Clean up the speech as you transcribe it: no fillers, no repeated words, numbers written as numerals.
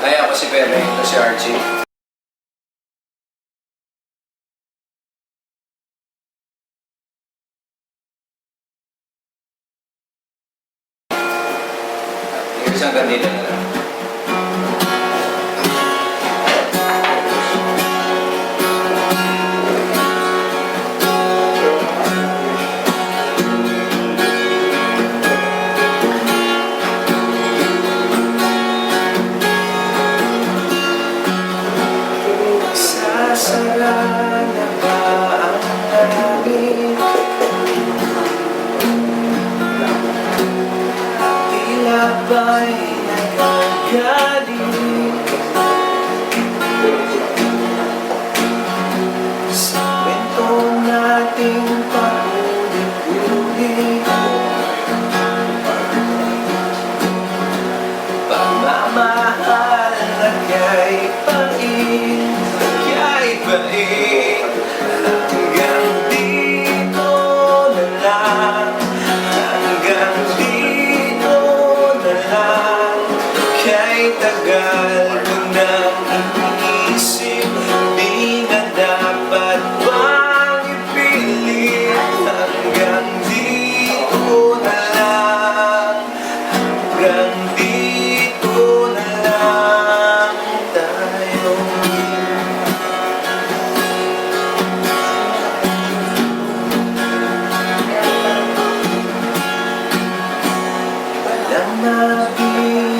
Ay, ako si Pere, ito si Archie. Yung isang kanila na lang. Sasara na ba ang langit? Tila ba'y nagagaling sa kwento nating paulit-ulit? Pagmamahal na kay pait, balik hanggang dito na lang, hanggang dito na lang. Kahit tagal ko nang iniisip, di na dapat bang ipilit. Hanggang dito na lang, hanggang dito na lang tayo. Walang nabibigay